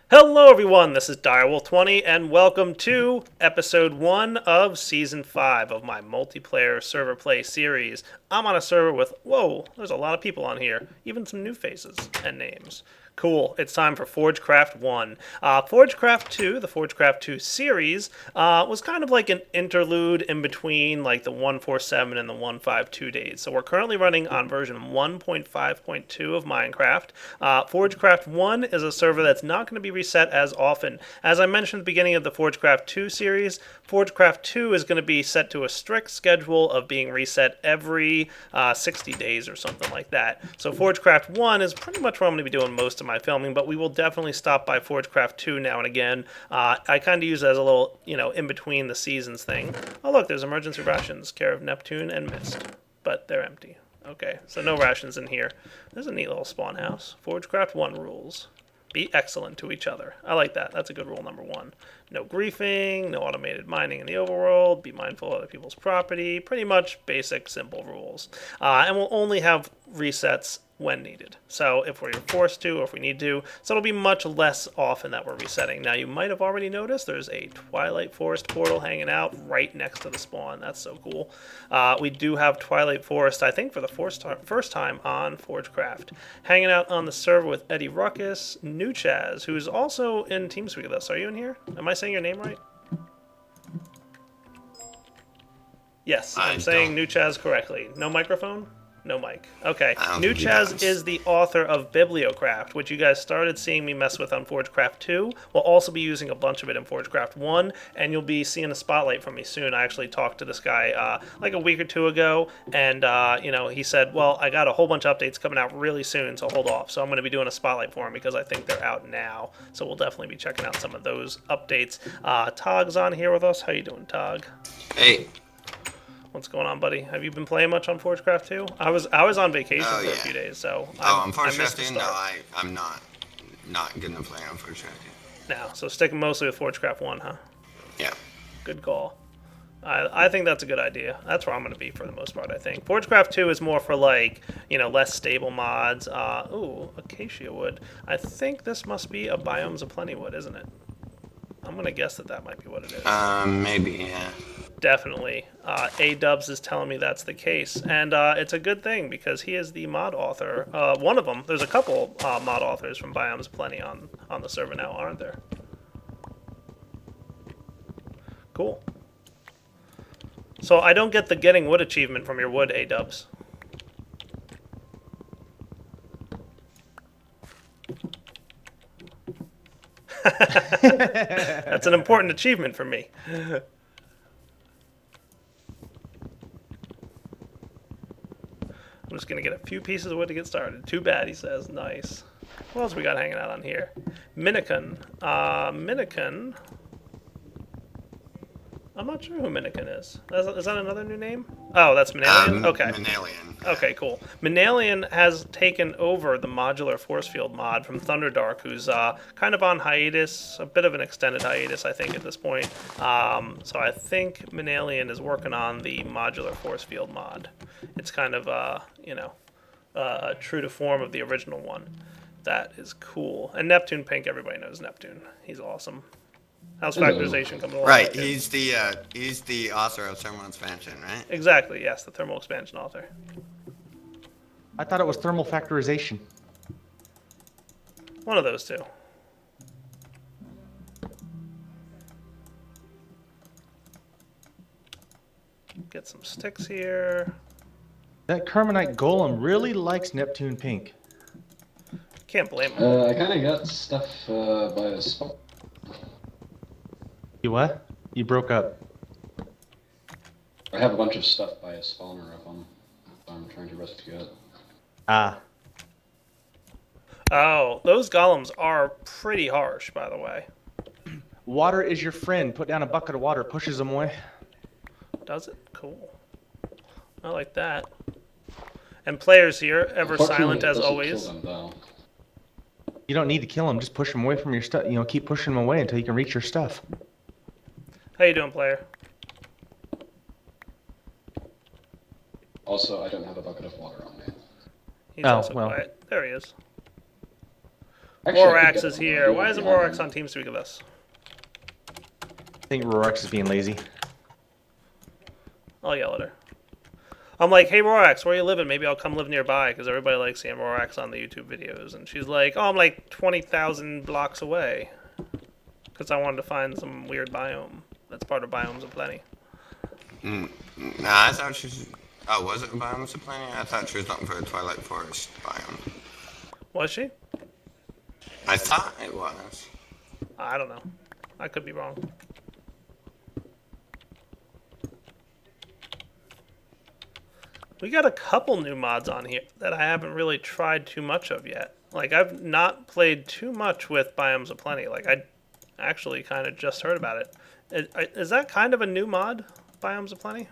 Hello, everyone. This is Direwolf20, and welcome to episode 1 of season 5 of my multiplayer server play series. I'm on a server with, whoa, there's a lot of people on here, even some new faces and names. Cool. It's time for Forgecraft 1. Forgecraft 2, the Forgecraft 2 series, was kind of like an interlude in between like the 147 and the 152 days. So we're currently running on version 1.5.2 of Minecraft. Forgecraft 1 is a server that's not going to be reset as often. As I mentioned at the beginning of the Forgecraft 2 series, Forgecraft 2 is going to be set to a strict schedule of being reset every 60 days or something like that. So Forgecraft 1 is pretty much where I'm going to be doing most of my filming, but we will definitely stop by Forgecraft 2 now and again. I kind of use it as a little, in between the seasons thing. Oh, look, there's emergency rations, care of Neptune and Mist, but they're empty. Okay, so no rations in here. There's a neat little spawn house. Forgecraft 1 rules. Be excellent to each other. I like that. That's a good rule number 1. No griefing, no automated mining in the overworld, be mindful of other people's property. Pretty much basic, simple rules. And we'll only have resets when needed. So if we're forced to or if we need to. So it'll be much less often that we're resetting. Now you might have already noticed there's a Twilight Forest portal hanging out right next to the spawn. That's so cool. We do have Twilight Forest, I think, for the first time on Forgecraft. Hanging out on the server with Eddie Ruckus, New Chaz, who's also in TeamSpeak with us. Are you in here? Am I saying your name right? Yes, I'm saying New Chaz correctly. No microphone? No mic. Okay. New Chaz is the author of Bibliocraft, which you guys started seeing me mess with on Forgecraft 2. We'll also be using a bunch of it in Forgecraft 1, and you'll be seeing a spotlight from me soon. I actually talked to this guy like a week or two ago, and he said, well, I got a whole bunch of updates coming out really soon, so hold off. So I'm going to be doing a spotlight for him because I think they're out now. So we'll definitely be checking out some of those updates. Tog's on here with us. How you doing, Tog? Hey. What's going on, buddy? Have you been playing much on Forgecraft 2? I was on vacation for a few days, so I'm I missed the Forgecraft. start. No, I'm not good enough playing on Forgecraft. Now, so sticking mostly with Forgecraft 1, huh? Yeah. Good call. I think that's a good idea. That's where I'm going to be for the most part, I think. Forgecraft 2 is more for, like, less stable mods. Ooh, acacia wood. I think this must be a Biomes of Plenty wood, isn't it? I'm going to guess that might be what it is. Maybe, yeah. Definitely. A-Dubs is telling me that's the case. And it's a good thing because he is the mod author. One of them. There's a couple mod authors from Biomes Plenty on the server now, aren't there? Cool. So I don't get the getting wood achievement from your wood, A-Dubs. That's an important achievement for me. I'm just going to get a few pieces of wood to get started. Too bad, he says. Nice. What else we got hanging out on here? Minikin. Minikin. I'm not sure who Minikin is. Is that another new name? Oh, that's Manalian? Okay. Manalian. Okay, cool. Manalian has taken over the modular force field mod from Thunderdark, who's kind of on hiatus, a bit of an extended hiatus, I think, at this point. So I think Manalian is working on the modular force field mod. It's kind of, true to form of the original one. That is cool. And Neptune Pink, everybody knows Neptune. He's awesome. How's factorization coming along? Right, he's the author of Thermal Expansion, right? Exactly, yes, the thermal expansion author. I thought it was thermal factorization. One of those two. Get some sticks here. That Carmenite Golem really likes Neptune Pink. Can't blame him. I kind of got stuff by the spawn. You what? You broke up. I have a bunch of stuff by a spawner of them. I'm trying to rescue it. Ah. Oh, those golems are pretty harsh, by the way. Water is your friend. Put down a bucket of water, pushes them away. Does it? Cool. I like that. And players here, ever silent as always. Kill them, you don't need to kill them. Just push them away from your stuff. Keep pushing them away until you can reach your stuff. How you doing, player? Also, I don't have a bucket of water on me. He's also quiet. There he is. Actually, I could Borax go is here. Why isn't Borax on TeamSpeak with us? I think Rorax is being lazy. I'll yell at her. I'm like, hey, Rorax, where you living? Maybe I'll come live nearby, because everybody likes seeing Rorax on the YouTube videos. And she's like, oh, I'm like 20,000 blocks away. Because I wanted to find some weird biome that's part of Biomes of Plenty. Nah, I thought she was... Oh, was it Biomes of Plenty? I thought she was looking for a Twilight Forest biome. Was she? I thought it was. I don't know. I could be wrong. We got a couple new mods on here that I haven't really tried too much of yet. Like, I've not played too much with Biomes of Plenty. Like, I actually kind of just heard about it. Is that kind of a new mod, Biomes of Plenty?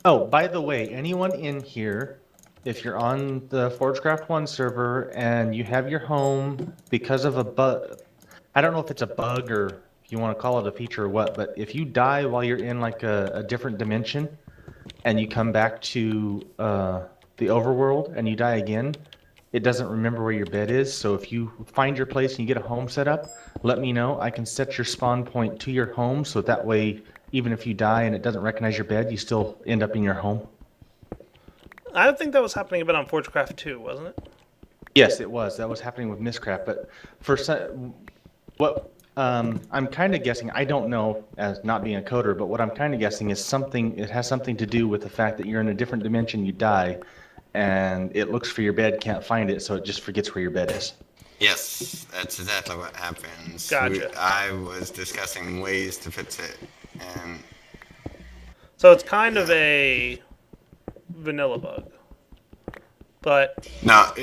Oh, by the way, anyone in here, if you're on the Forgecraft 1 server and you have your home because of a bug, I don't know if it's a bug or if you want to call it a feature or what, but if you die while you're in like a different dimension and you come back to the overworld and you die again, it doesn't remember where your bed is. So if you find your place and you get a home set up, let me know. I can set your spawn point to your home so that way, even if you die and it doesn't recognize your bed, you still end up in your home. I don't think that was happening a bit on Forgecraft 2, wasn't it? Yes, it was. That was happening with Mistcraft. But for what I'm kind of guessing, I don't know as not being a coder, but what I'm kind of guessing is something. It has something to do with the fact that you're in a different dimension, you die, and it looks for your bed, can't find it, so it just forgets where your bed is. Yes, that's exactly what happens. Gotcha. I was discussing ways to fix it, and... So it's kind of a vanilla bug. But, No,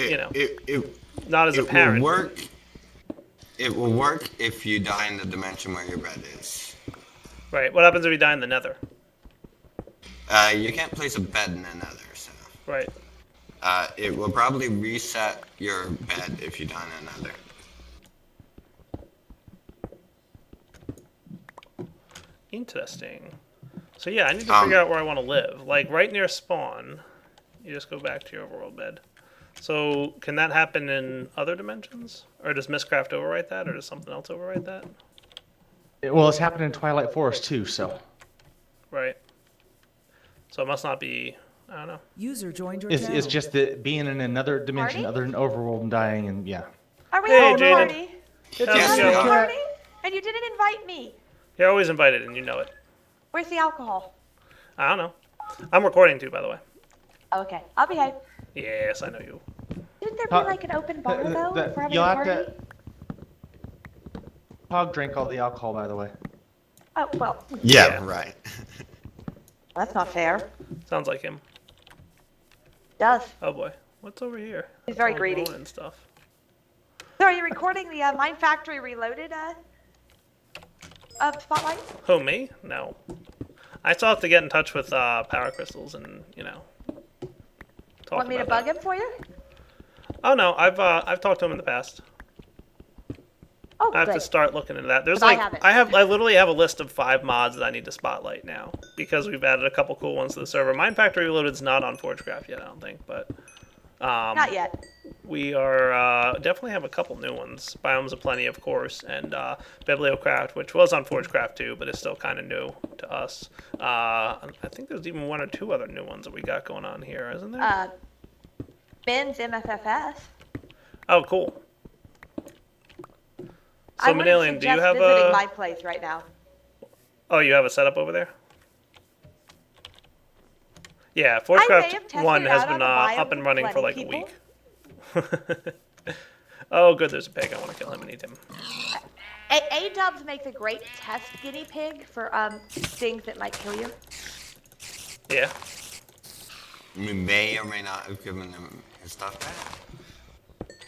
not as it apparent. will work. It will work if you die in the dimension where your bed is. Right. What happens if you die in the nether? You can't place a bed in another, so... Right. It will probably reset your bed if you die in another. Interesting. So yeah, I need to figure out where I want to live. Like, right near spawn, you just go back to your overworld bed. So, can that happen in other dimensions? Or does Mistcraft overwrite that? Or does something else overwrite that? Well, it's happened in Twilight Forest too, so... Right. So it must not be... I don't know. User joined your It's channel. just that being in another dimension Party? other than overworld and dying, and yeah. Are we Hey, having a Jaden. party? How's Yes, it Having we a are. going? party? And you didn't invite me. You're always invited, and you know it. Where's the alcohol? I don't know. I'm recording too, by the way. Okay, I'll behave. Yes, I know you. Shouldn't there be like an open bar though if we're having You'll a have party? to... Hog drank all the alcohol, by the way. Oh, well, Yeah. Right. that's not fair. Sounds like him. Does. Oh boy. What's over here? He's very All greedy. glowing and stuff. So are you recording the Mine Factory Reloaded spotlight? Who, me? No. I still have to get in touch with Power Crystals and, talk Want me to about bug him for you? that. Oh no, I've talked to him in the past. Oh, I have good. to start looking into that. There's But I like haven't. I literally have a list of 5 mods that I need to spotlight now because we've added a couple cool ones to the server. Mine Factory Reloaded's not on Forgecraft yet, I don't think, but Not yet. we are definitely have a couple new ones. Biomes of Plenty, of course, and Bibliocraft, which was on Forgecraft too, but it's still kind of new to us. I think there's even 1 or 2 other new ones that we got going on here, isn't there? Ben's MFFS. Oh, cool. I So, wouldn't Manalian, do you suggest have visiting a... my place right now. Oh, you have a setup over there? Yeah, may have Forgecraft tested 1 it has out been on the up and running for like Plenty a week. Oh, good, there's a pig. I want to kill him and eat him. A-Dubs makes a great test guinea pig for things that might kill you. Yeah. You may or may not have given him his stuff back.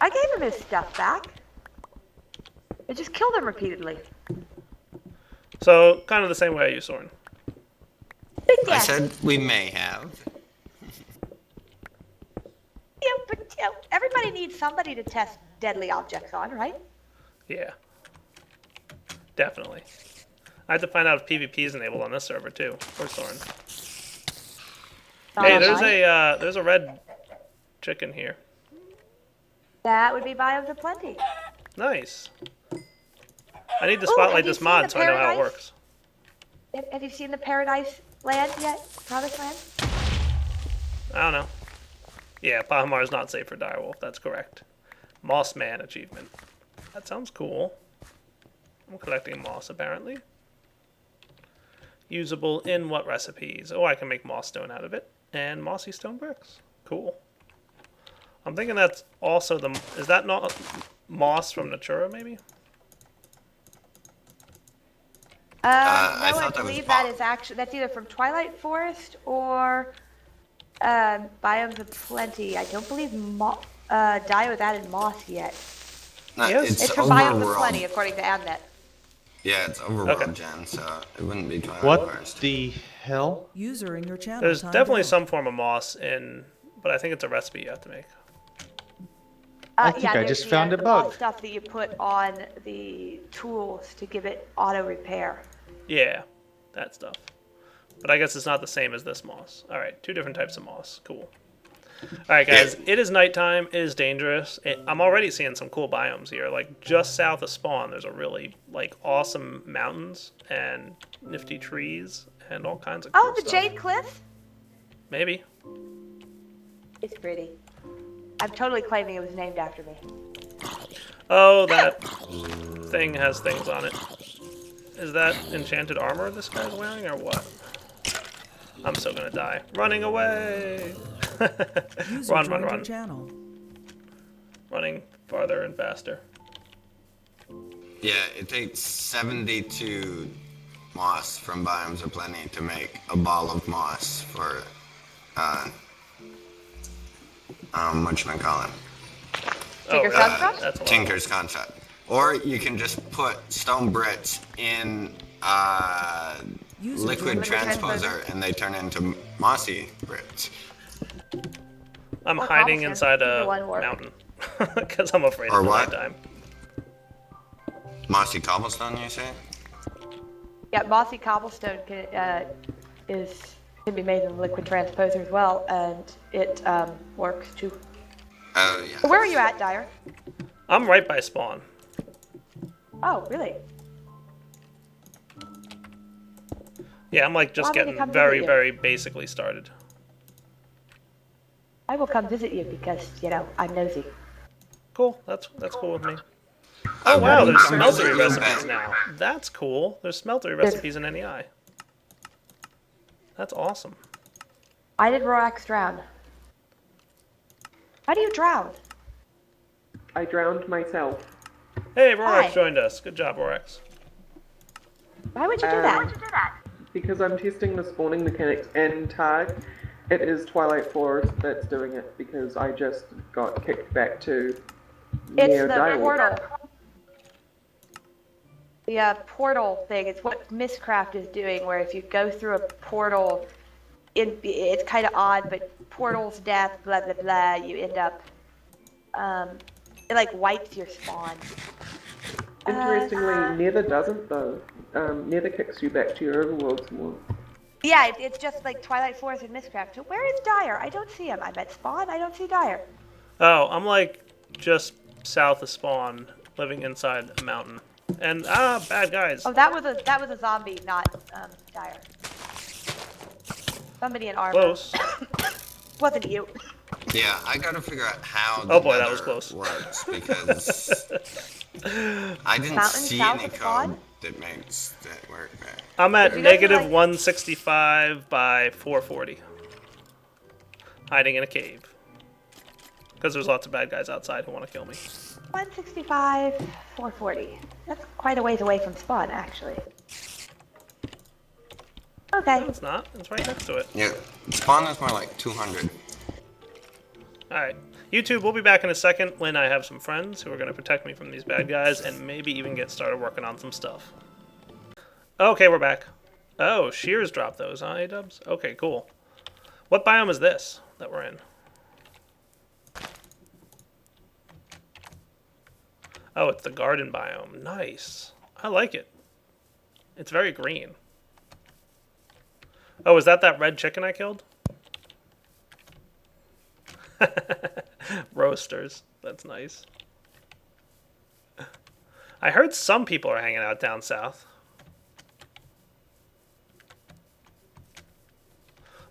I gave him his stuff back. I just killed him repeatedly. So, kind of the same way you, Soren. Yeah. I said we may have. Yeah, but everybody needs somebody to test deadly objects on, right? Yeah. Definitely. I have to find out if PvP is enabled on this server, too. Or Soren. Hey, Online. there's a red chicken here. That would be biomes of plenty. Nice. I need to Ooh, spotlight have you this seen mod the so I know how it Paradise? works. Have you seen the Paradise Land yet? Promised Land? I don't know. Yeah, Pahimar is not safe for direwolf. That's correct. Moss Man achievement. That sounds cool. I'm collecting moss apparently. Usable in what recipes? Oh, I can make moss stone out of it. And mossy stone bricks. Cool. I'm thinking that's also the... Is that not moss from Natura, maybe? I No, I thought that was believe that Bob. is actually, that's either from Twilight Forest or Biomes of Plenty. I don't believe Dio has added moss yet. No, Yes. it's It's from Biomes of overworld. Plenty, according to Amnet. Yeah, it's overworld Okay. gen, so it wouldn't be Twilight What Forest. the hell? User in your channel. There's timed definitely out. some form of moss in... But I think it's a recipe you have to make. I think I there's just the, found a the moss bug. stuff that you put on the tools to give it auto repair. Yeah, that stuff. But I guess it's not the same as this moss. Alright, 2 different types of moss. Cool. Alright, guys, it is nighttime. It is dangerous. I'm already seeing some cool biomes here. Like, just south of spawn, there's a really, like, awesome mountains and nifty trees and all kinds of cool Oh, the stuff. Jade Cliff? Maybe. It's pretty. I'm totally claiming it was named after me. Oh, that thing has things on it. Is that enchanted armor this guy's wearing, or what? I'm still gonna die. Running away! User Run, joined your run. channel. Running farther and faster. Yeah, it takes 72 moss from Biomes of Plenty to make a ball of moss for, whatchamacallit? Tinker's really? Construct? That's a lot. Tinker's Concept. Or you can just put stone bricks in User liquid joined your transposer and they turn into mossy bricks. I'm Or hiding cobblestone. inside Either a one works. mountain. Because I'm afraid Or of the what? nighttime. Mossy cobblestone, you say? Yeah, mossy cobblestone can be made in liquid transposer as well, and it works too. Oh, yeah. So where are you at, Dyer? I'm right by spawn. Oh, really? Yeah, I'm like just Why would he getting come very, visit you? very basically started. I will come visit you because, I'm nosy. Cool. That's cool with me. Oh wow, there's smeltery recipes now. That's cool. There's smeltery recipes in NEI. That's awesome. I did Rorax drown. How do you drown? I drowned myself. Hey, Rorax Hi. joined us. Good job, Rorax. Why would you do that? Because I'm testing the spawning mechanics and tag. It is Twilight Forest that's doing it because I just got kicked back to It's near the Direwolf. portal. The portal thing. It's what Mistcraft is doing, where if you go through a portal, it's kind of odd, but portals, death, blah, blah, blah, you end up, it like wipes your spawn. Interestingly, Nether doesn't though. Nether kicks you back to your overworld more. Yeah, it's just like Twilight Forest and Mistcraft. So where is Dyer? I don't see him. I'm at spawn. I don't see Dyer. Oh, I'm like just south of spawn, living inside a mountain. And bad guys. Oh, that was a zombie, not Dyer. Somebody in armor. Close. Wasn't you? Yeah, I gotta figure out how Oh boy, that Nether was close. works because I didn't Mountain see south any of spawn? code that makes that work there. I'm at You guys are negative like- 165 by 440. Hiding in a cave. Because there's lots of bad guys outside who want to kill me. 165, 440. That's quite a ways away from spawn, actually. Okay. No, it's not. It's right next to it. Yeah, spawn is more like 200. Alright. YouTube, we'll be back in a second when I have some friends who are going to protect me from these bad guys and maybe even get started working on some stuff. Okay, we're back. Oh, shears dropped those, huh, A-dubs? Okay, cool. What biome is this that we're in? Oh, it's the garden biome. Nice. I like it. It's very green. Oh, is that red chicken I killed? Roasters. That's nice. I heard some people are hanging out down south.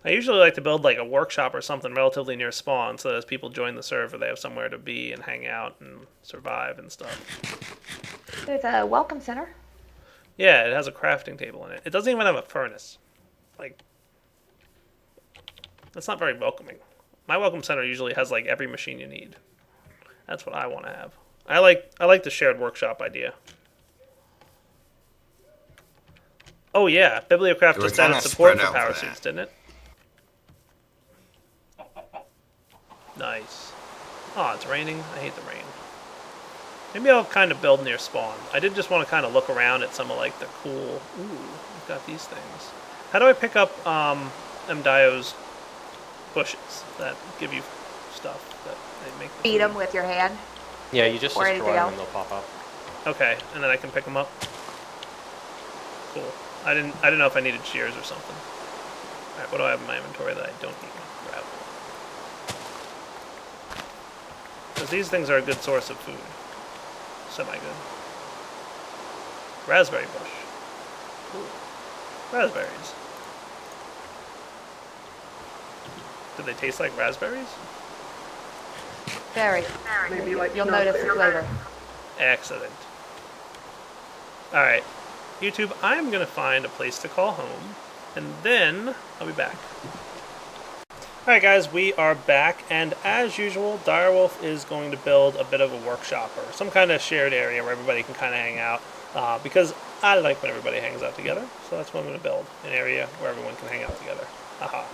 I usually like to build like a workshop or something relatively near spawn so that as people join the server, they have somewhere to be and hang out and survive and stuff. There's a welcome center. Yeah, it has a crafting table in it. It doesn't even have a furnace. Like, that's not very welcoming. My welcome center usually has like every machine you need. That's what I want to have. I like the shared workshop idea. Oh yeah, Bibliocraft just added support for power suits, didn't it? Nice. Oh, it's raining. I hate the rain. Maybe I'll kind of build near spawn. I did just want to kind of look around at some of like the cool... Ooh, we've got these things. How do I pick up Mdio's bushes that give you stuff that they make? Beat them with your hand. Yeah, you just Or destroy anything them else. and they'll pop up. Okay, and then I can pick them up. Cool. I didn't know if I needed shears or something. All right, what do I have in my inventory that I don't need? Grab. Because these things are a good source of food. Semi-good. Raspberry bush. Ooh. Raspberries. Do they taste like raspberries? Very. Maybe like You'll notice the flavor. Excellent. Alright. YouTube, I'm going to find a place to call home, and then I'll be back. Alright guys, we are back, and as usual, Direwolf is going to build a bit of a workshop, or some kind of shared area where everybody can kind of hang out, because I like when everybody hangs out together, so that's what I'm going to build, an area where everyone can hang out together. Aha.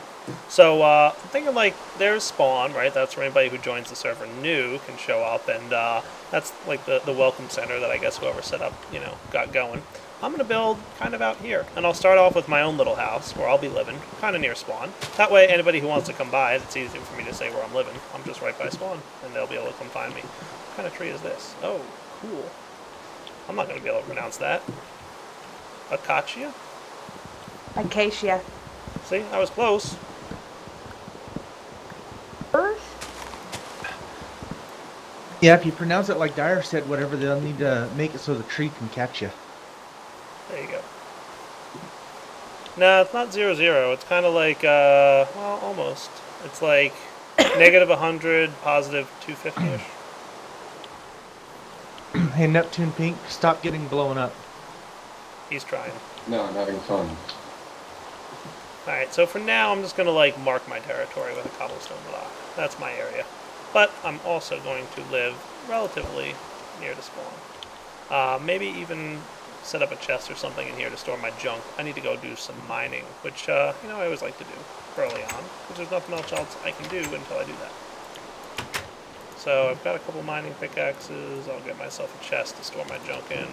So, I'm thinking like, there's spawn, right? That's where anybody who joins the server new can show up, and that's like the welcome center that I guess whoever set up, got going. I'm going to build kind of out here, and I'll start off with my own little house where I'll be living, kind of near spawn. That way, anybody who wants to come by, it's easy for me to say where I'm living. I'm just right by spawn, and they'll be able to come find me. What kind of tree is this? Oh, cool. I'm not going to be able to pronounce that. Acacia? Acacia. See, I was close. Earth? Yeah, if you pronounce it like Dyer said, whatever, they'll need to make it so the tree can catch you. There you go. No, it's not 0, 0. It's kind of like, well, almost. It's like negative 100, positive 250-ish. Hey, Neptune Pink, stop getting blown up. He's trying. No, I'm having fun. Alright, so for now, I'm just going to, like, mark my territory with a cobblestone block. That's my area. But I'm also going to live relatively near the spawn. Maybe even set up a chest or something in here to store my junk. I need to go do some mining, which, I always like to do early on, because there's nothing else I can do until I do that. So I've got a couple mining pickaxes. I'll get myself a chest to store my junk in.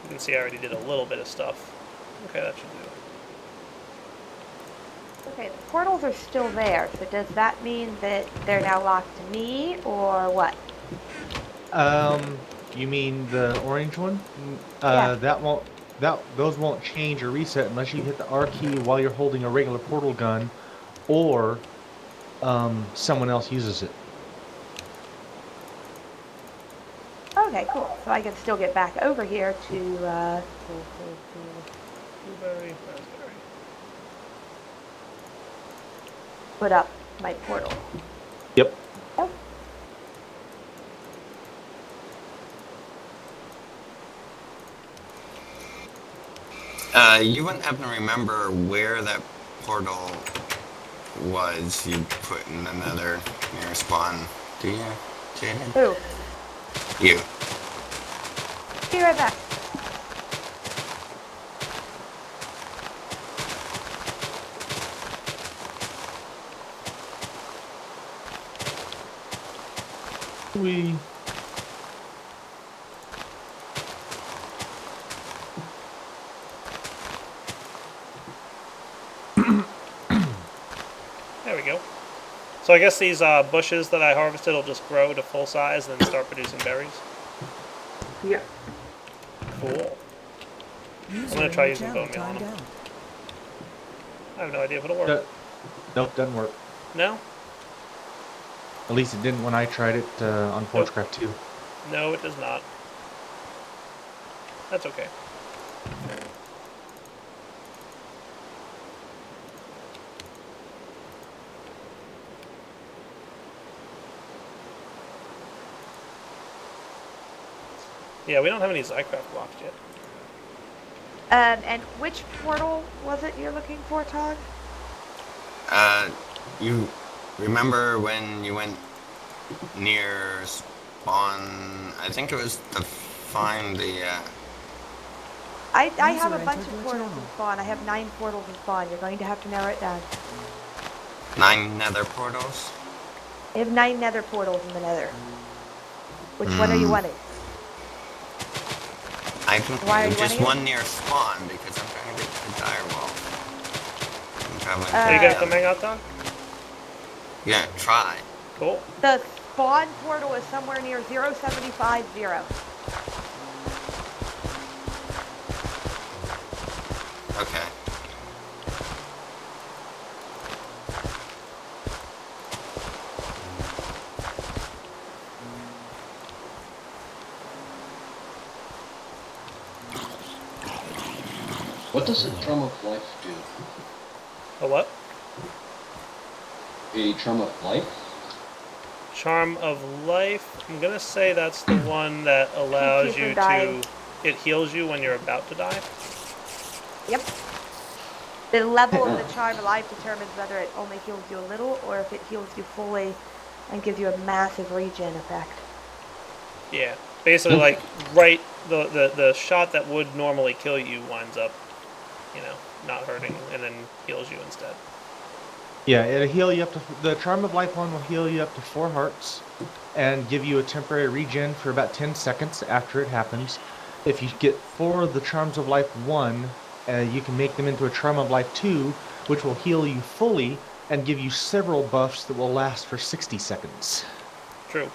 You can see I already did a little bit of stuff. Okay, that should do it. Okay, the portals are still there, so does that mean that they're now locked to me, or what? You mean the orange one? Yeah. Those won't change or reset unless you hit the R key while you're holding a regular portal gun, or someone else uses it. Okay, cool. So I can still get back over here to, Blueberry, raspberry. put up my portal. Yep. Oh, You wouldn't happen to remember where that portal was you put in another near spawn, do you, Jaden? ooh. You. Be right back. We. There we go. So I guess these bushes that I harvested will just grow to full size and then start producing berries. Yeah. Cool. User gonna in try your using channel bone meal on timed them. out. I have no idea if it'll work. Nope, doesn't work. No? At least it didn't when I tried it on Nope. Forgecraft 2. No, it does not. That's okay. Yeah, we don't have any Zycraft blocks yet. And which portal was it you're looking for, Todd? You remember when you went near spawn? I think it was to find the. I User have a bunch entered of your portals channel. in spawn. I have 9 portals in spawn. You're going to have to narrow it down. 9 nether portals? I have 9 nether portals in the nether. Which one are you wanting? I can Why are you just wanting it? one near spawn because I'm trying to get to the dire wall. I'm traveling. Are you through guys the come hang out, Doc? Yeah, try. Cool. The spawn portal is somewhere near 0750. Okay. What does a drum of life do? A what? A drum of life? Charm of Life. I'm gonna say that's the one that allows Keeps you you from dying. to... It heals you when you're about to die. Yep. The level of the charm of life determines whether it only heals you a little or if it heals you fully and gives you a massive regen effect. Yeah. Basically, like, the shot that would normally kill you winds up, you know, not hurting and then heals you instead. Yeah, it'll heal you up to... The Charm of Life one will heal you up to 4 hearts and give you a temporary regen for about 10 seconds after it happens. If you get 4 of the Charms of Life 1, you can make them into a Charm of Life 2, which will heal you fully and give you several buffs that will last for 60 seconds. True.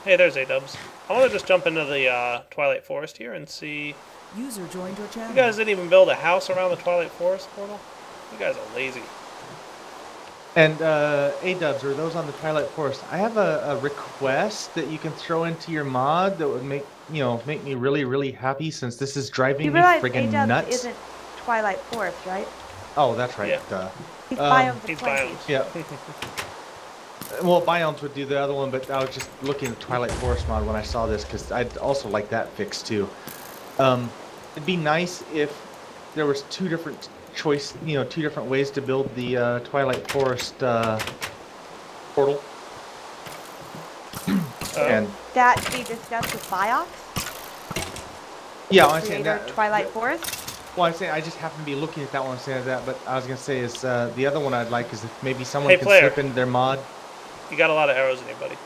Hey, there's A-dubs. I want to just jump into the Twilight Forest here and see... User joined your channel. You guys didn't even build a house around the Twilight Forest portal? You guys are lazy. And A-dubs, or those on the Twilight Forest, I have a request that you can throw into your mod that would make me really, really happy, since this is driving You me realize friggin' A-Dubs nuts. isn't Twilight Forest, right? Oh, that's right. Yeah. Duh. He's Biomes He's of Plenty. Biomes. Yeah. Well, Biomes would do the other one, but I was just looking at Twilight Forest mod when I saw this, because I'd also like that fixed too. It'd be nice if there was 2 different choice, 2 different ways to build the Twilight Forest portal. And That to be discussed with Biox, yeah, I'm saying creator that. of Twilight Forest. Well, I'm saying I just happen to be looking at that one and saying that, but I was gonna say is the other one I'd like is if maybe someone Hey, can player. slip into their mod. You got a lot of arrows in you, buddy.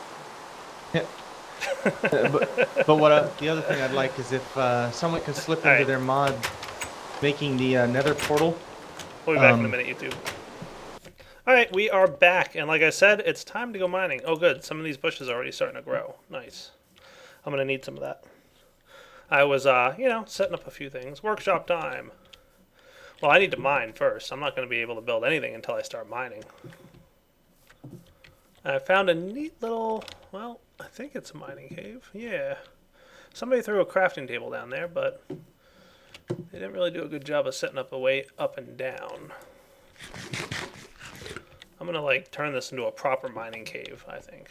But the other thing I'd like is if someone can slip into Alright. their mod, making the Nether portal. We'll be back in a minute, YouTube. Alright, we are back, and like I said, it's time to go mining. Oh good, some of these bushes are already starting to grow. Nice. I'm gonna need some of that. I was, setting up a few things. Workshop time. Well, I need to mine first. I'm not gonna be able to build anything until I start mining. I found a neat little, well, I think it's a mining cave. Yeah. Somebody threw a crafting table down there, but they didn't really do a good job of setting up a way up and down. I'm gonna like turn this into a proper mining cave, I think.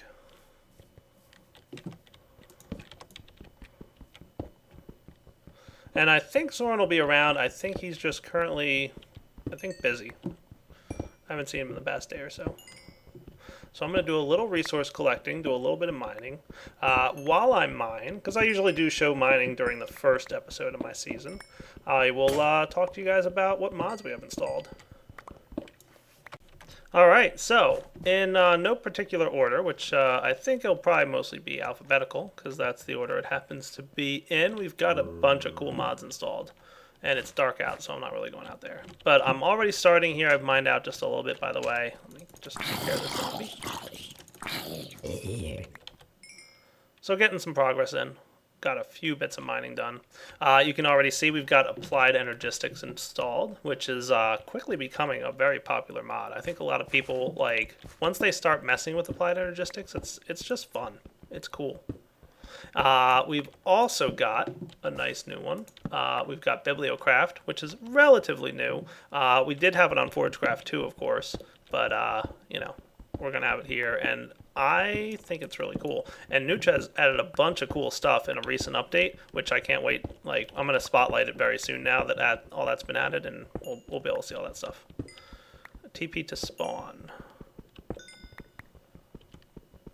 And I think Zoran will be around. I think he's just currently, busy. I haven't seen him in the past day or so. So I'm going to do a little resource collecting, do a little bit of mining. While I mine, because I usually do show mining during the first episode of my season, I will talk to you guys about what mods we have installed. Alright, so in no particular order, which I think it'll probably mostly be alphabetical, because that's the order it happens to be in, we've got a bunch of cool mods installed. And it's dark out, so I'm not really going out there. But I'm already starting here. I've mined out just a little bit, by the way. Let me just take care of this zombie. So getting some progress in. got a few bits of mining done. You can already see we've got Applied Energistics installed, which is quickly becoming a very popular mod. I think a lot of people, like, once they start messing with Applied Energistics, it's just fun. It's cool. We've also got a nice new one. We've got Bibliocraft, which is relatively new. We did have it on Forgecraft too, of course, but you know, we're gonna have it here, and I think it's really cool. And Nucha has added a bunch of cool stuff in a recent update, which I can't wait. Like, I'm gonna spotlight it very soon now that all that's been added, and we'll be able to see all that stuff. TP to spawn.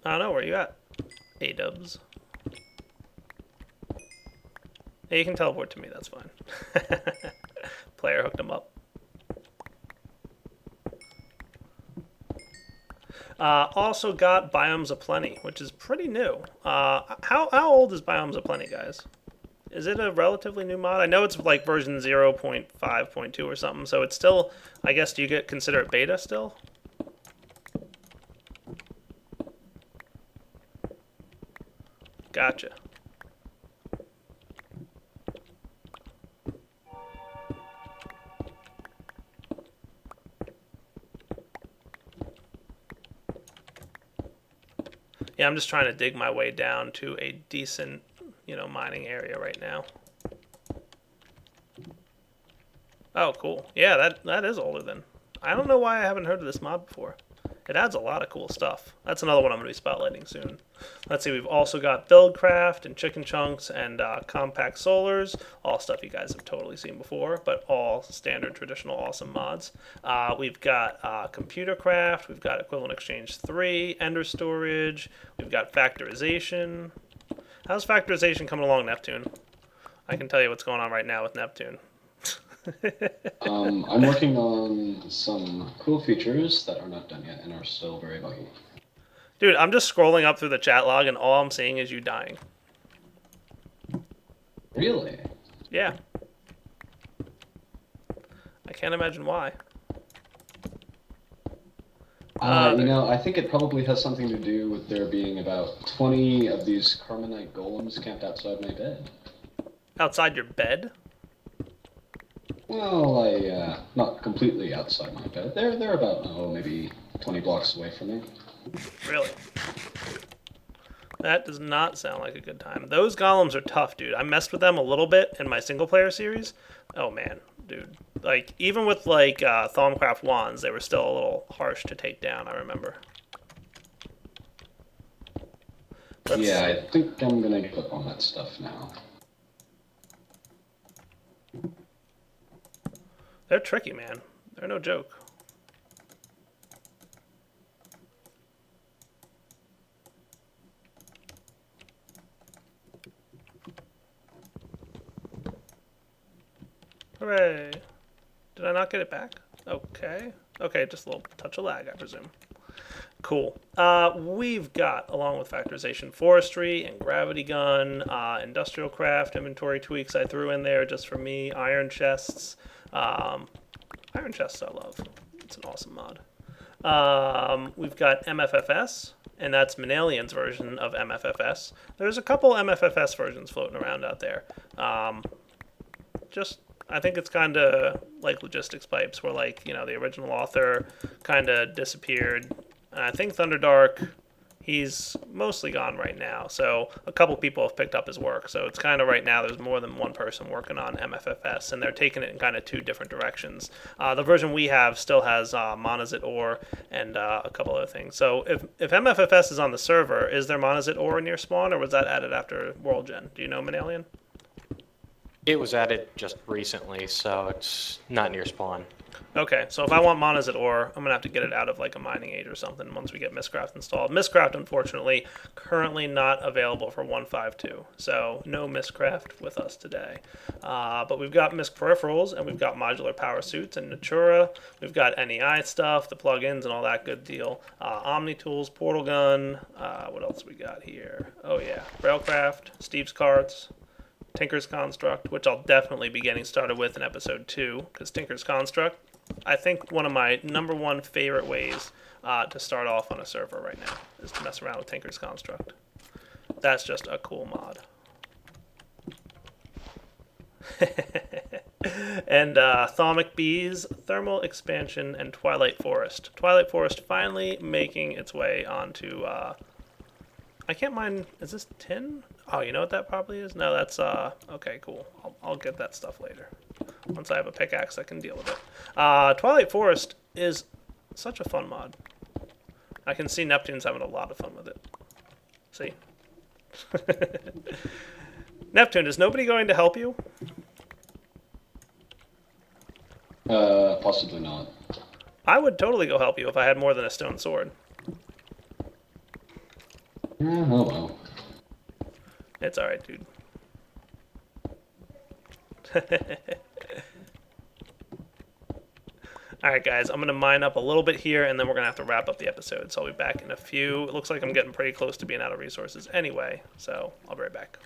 I don't know, where you at? A-dubs. Yeah, you can teleport to me, that's fine. Player hooked him up. Also got Biomes Aplenty, which is pretty new. How old is Biomes Aplenty, guys? Is it a relatively new mod? I know it's like version 0.5.2 or something, so it's still, I guess, do you consider it beta still? Gotcha. Yeah, I'm just trying to dig my way down to a decent, mining area right now. Oh, cool. Yeah, that is older than. I don't know why I haven't heard of this mod before. It adds a lot of cool stuff. That's another one I'm going to be spotlighting soon. Let's see, we've also got Buildcraft and Chicken Chunks and Compact Solars. All stuff you guys have totally seen before, but all standard, traditional, awesome mods. We've got Computercraft. We've got Equivalent Exchange 3, Ender Storage. We've got Factorization. How's Factorization coming along, Neptune? I can tell you what's going on right now with Neptune. I'm working on some cool features that are not done yet and are still very buggy. Dude, I'm just scrolling up through the chat log and all I'm seeing is you dying. Really? Yeah. I can't imagine why. I think it probably has something to do with there being about 20 of these Carmenite golems camped outside my bed. Outside your bed? Well, not completely outside my bed. They're about, maybe 20 blocks away from me. Really? That does not sound like a good time. Those golems are tough, dude. I messed with them a little bit in my single-player series. Oh, man, dude. Like, even with, like, Thaumcraft wands, they were still a little harsh to take down, I remember. Yeah, I think I'm gonna give up on that stuff now. They're tricky, man. They're no joke. Hooray. Did I not get it back? Okay. Okay, just a little touch of lag, I presume. Cool. We've got, along with Factorization, Forestry and Gravity Gun, Industrial Craft, inventory tweaks I threw in there just for me, Iron Chests. Iron Chests I love. It's an awesome mod. We've got MFFS, and that's Manalian's version of MFFS. There's a couple MFFS versions floating around out there. I think it's kind of like Logistics Pipes, where, like, the original author kind of disappeared. And I think Thunderdark, he's mostly gone right now. So a couple people have picked up his work. So it's kind of right now there's more than one person working on MFFS, and they're taking it in kind of two different directions. The version we have still has monazite ore and a couple other things. So if MFFS is on the server, is there monazite ore in your spawn, or was that added after World Gen? Do you know, Manalian? It was added just recently, so it's not near spawn. Okay, so if I want monazite ore, I'm going to have to get it out of like a mining age or something once we get Mistcraft installed. Mistcraft, unfortunately, currently not available for 1.5.2, so no Mistcraft with us today. But we've got Mist peripherals, and we've got modular power suits and Natura. We've got NEI stuff, the plugins, and all that good deal. Omni tools, portal gun. What else we got here? Oh yeah, Railcraft, Steve's carts. Tinker's Construct, which I'll definitely be getting started with in episode 2, because Tinker's Construct, I think one of my number one favorite ways to start off on a server right now is to mess around with Tinker's Construct. That's just a cool mod. And Thaumic Bees, Thermal Expansion, and Twilight Forest. Twilight Forest finally making its way onto... I can't mind... Is this tin? Oh, you know what that probably is? No, that's... Okay, cool. I'll get that stuff later. Once I have a pickaxe, I can deal with it. Twilight Forest is such a fun mod. I can see Neptune's having a lot of fun with it. See? Neptune, is nobody going to help you? Possibly not. I would totally go help you if I had more than a stone sword. Oh well. It's alright, dude. Alright, guys, I'm going to mine up a little bit here, and then we're going to have to wrap up the episode. So I'll be back in a few. It looks like I'm getting pretty close to being out of resources anyway, so I'll be right back.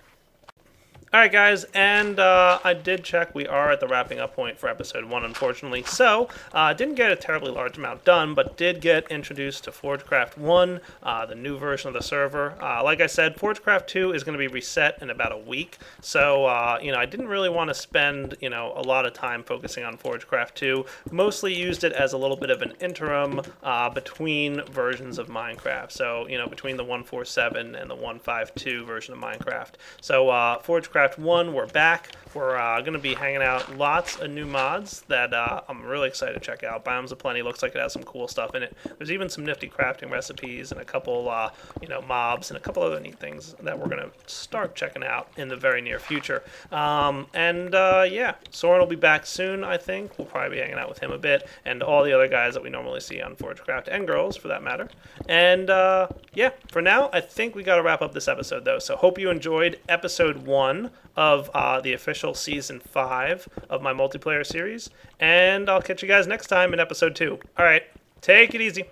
Alright guys, and I did check, we are at the wrapping up point for episode 1, unfortunately. So, didn't get a terribly large amount done, but did get introduced to Forgecraft 1, the new version of the server. Like I said, Forgecraft 2 is going to be reset in about a week, so, I didn't really want to spend, a lot of time focusing on Forgecraft 2. Mostly used it as a little bit of an interim between versions of Minecraft. So, between the 1.47 and the 1.52 version of Minecraft. So, Forgecraft 1, we're back. We're going to be hanging out lots of new mods that I'm really excited to check out. Biomes of Plenty looks like it has some cool stuff in it. There's even some nifty crafting recipes and a couple, mobs and a couple other neat things that we're going to start checking out in the very near future. Yeah, Soren will be back soon, I think. We'll probably be hanging out with him a bit, and all the other guys that we normally see on Forgecraft, and girls, for that matter. And, yeah, for now, I think we got to wrap up this episode, though. So hope you enjoyed episode 1 of the official season 5 of my multiplayer series, and I'll catch you guys next time in episode 2. All right, take it easy.